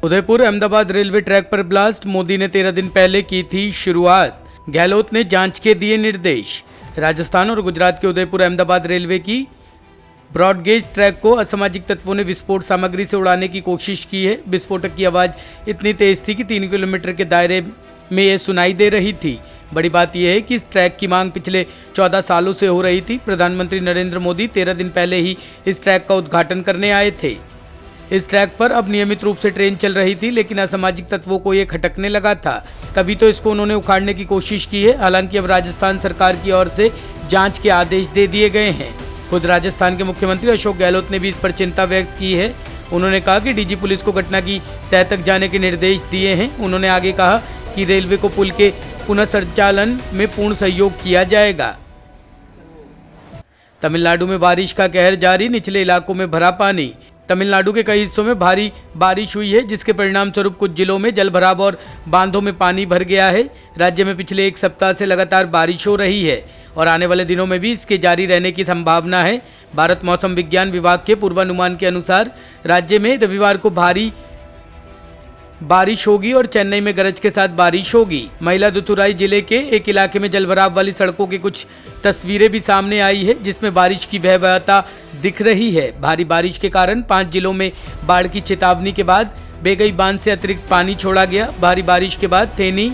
Udaipur Ahmedabad railway track पर blast, Modi ने 13 दिन पहले की थी शुरुआत। गहलोत ने जांच के दिए निर्देश। राजस्थान और गुजरात के उदयपुर अहमदाबाद रेलवे की ब्रॉडगेज ट्रैक को असामाजिक तत्वों ने विस्फोट सामग्री से उड़ाने की कोशिश की है। विस्फोटक की आवाज़ इतनी तेज थी कि 3 किलोमीटर के दायरे में ये सुनाई दे रही थी। बड़ी बात यह है कि इस ट्रैक की मांग पिछले 14 सालों से हो रही थी। प्रधानमंत्री नरेंद्र मोदी 13 दिन पहले ही इस ट्रैक का उद्घाटन करने आए थे। इस ट्रैक पर अब नियमित रूप से ट्रेन चल रही थी, लेकिन असामाजिक तत्वों को ये खटकने लगा था, तभी तो इसको उन्होंने उखाड़ने की कोशिश की है। हालांकि अब राजस्थान सरकार की ओर से जांच के आदेश दे दिए गए हैं। खुद राजस्थान के मुख्यमंत्री अशोक गहलोत ने भी इस पर चिंता व्यक्त की है। उन्होंने कहा कि डीजी पुलिस को घटना की तह तक जाने के निर्देश दिए हैं। उन्होंने आगे कहा कि रेलवे को पुल के पुनः संचालन में पूर्ण सहयोग किया जाएगा। तमिलनाडु में बारिश का कहर जारी, निचले इलाकों में भरा पानी। तमिलनाडु के कई हिस्सों में भारी बारिश हुई है, जिसके परिणाम स्वरूप कुछ जिलों में जलभराव और बांधों में पानी भर गया है। राज्य में पिछले एक सप्ताह से लगातार बारिश हो रही है और आने वाले दिनों में भी इसके जारी रहने की संभावना है। भारत मौसम विज्ञान विभाग के पूर्वानुमान के अनुसार राज्य में रविवार को भारी बारिश होगी और चेन्नई में गरज के साथ बारिश होगी। मयिलादुथुराई जिले के एक इलाके में जलभराव वाली सड़कों की कुछ तस्वीरें भी सामने आई है, जिसमें बारिश की भयावहता दिख रही है। भारी बारिश के कारण 5 जिलों में बाढ़ की चेतावनी के बाद बेगई बांध से अतिरिक्त पानी छोड़ा गया। भारी बारिश के बाद थेनी,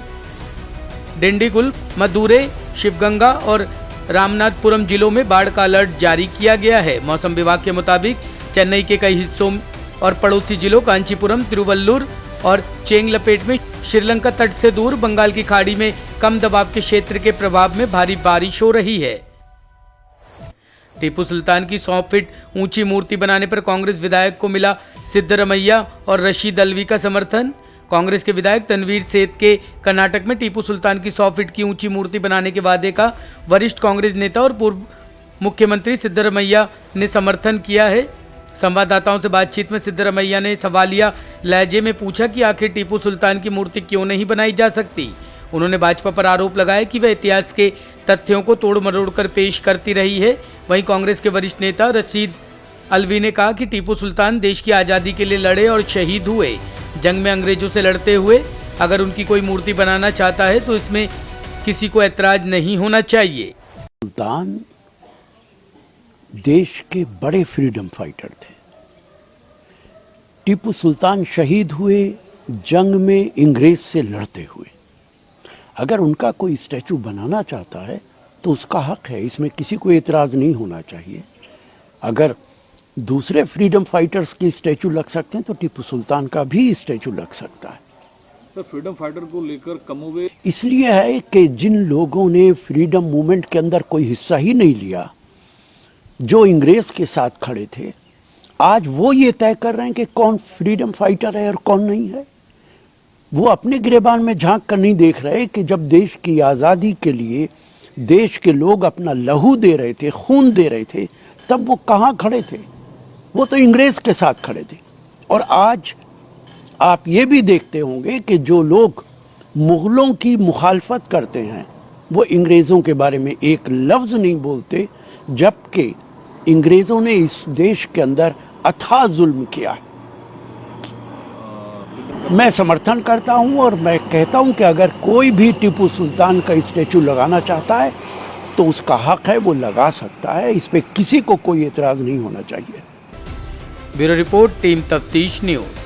डिंडीगुल, मदुरै, शिवगंगा और रामनाथपुरम जिलों में बाढ़ का अलर्ट जारी किया गया है। मौसम विभाग के मुताबिक चेन्नई के कई हिस्सों और पड़ोसी जिलों कांचीपुरम, तिरुवल्लुर और चेंगलपेट में श्रीलंका तट से दूर बंगाल की खाड़ी में कम दबाव के क्षेत्र के प्रभाव में भारी बारिश हो रही है। टीपू सुल्तान की 100 फीट ऊंची मूर्ति बनाने पर कांग्रेस विधायक को मिला सिद्धरमैया और रशीद अल्वी का समर्थन। कांग्रेस के विधायक तनवीर सेठ के कर्नाटक में टीपू सुल्तान की 100 फीट की ऊंची मूर्ति बनाने के वादे का वरिष्ठ कांग्रेस नेता और पूर्व मुख्यमंत्री सिद्धरमैया ने समर्थन किया है। संवाददाताओं से बातचीत में सिद्धरमैया ने सवालिया लहजे में पूछा कि आखिर टीपू सुल्तान की मूर्ति क्यों नहीं बनाई जा सकती। उन्होंने भाजपा पर आरोप लगाया कि वह इतिहास के तथ्यों को तोड़ मरोड़ कर पेश करती रही है। वहीं कांग्रेस के वरिष्ठ नेता रशीद अल्वी ने कहा कि टीपू सुल्तान देश की आज़ादी के लिए लड़े और शहीद हुए। जंग में अंग्रेजों से लड़ते हुए अगर उनकी कोई मूर्ति बनाना चाहता है तो इसमें किसी को ऐतराज नहीं होना चाहिए। सुल्तान देश के बड़े फ्रीडम फाइटर थे। टीपू सुल्तान शहीद हुए जंग में इंग्रेज से लड़ते हुए। अगर उनका कोई स्टैचू बनाना चाहता है तो उसका हक है, इसमें किसी को एतराज़ नहीं होना चाहिए। अगर दूसरे फ्रीडम फाइटर्स की स्टैचू लग सकते हैं तो टीपू सुल्तान का भी स्टैचू लग सकता है। तो फ्रीडम फाइटर को लेकर कमोबेश इसलिए है कि जिन लोगों ने फ्रीडम मूवमेंट के अंदर कोई हिस्सा ही नहीं लिया, जो इंग्रेज के साथ खड़े थे, आज वो ये तय कर रहे हैं कि कौन फ्रीडम फाइटर है और कौन नहीं है। वो अपने गिरेबान में झांक कर नहीं देख रहे कि जब देश की आज़ादी के लिए देश के लोग अपना लहू दे रहे थे, खून दे रहे थे, तब वो कहाँ खड़े थे? वो तो इंग्रेज के साथ खड़े थे। और आज आप ये भी देखते होंगे कि जो लोग मुग़लों की मुखालफत करते हैं वो अंग्रेज़ों के बारे में एक लफ्ज़ नहीं बोलते, जबकि अंग्रेज़ों ने इस देश के अंदर अथाह जुल्म किया। मैं समर्थन करता हूं और मैं कहता हूं कि अगर कोई भी टीपू सुल्तान का स्टैचू लगाना चाहता है तो उसका हक है, वो लगा सकता है। इस पे किसी को कोई एतराज़ नहीं होना चाहिए। ब्यूरो रिपोर्ट, टीम तफ्तीश न्यूज़।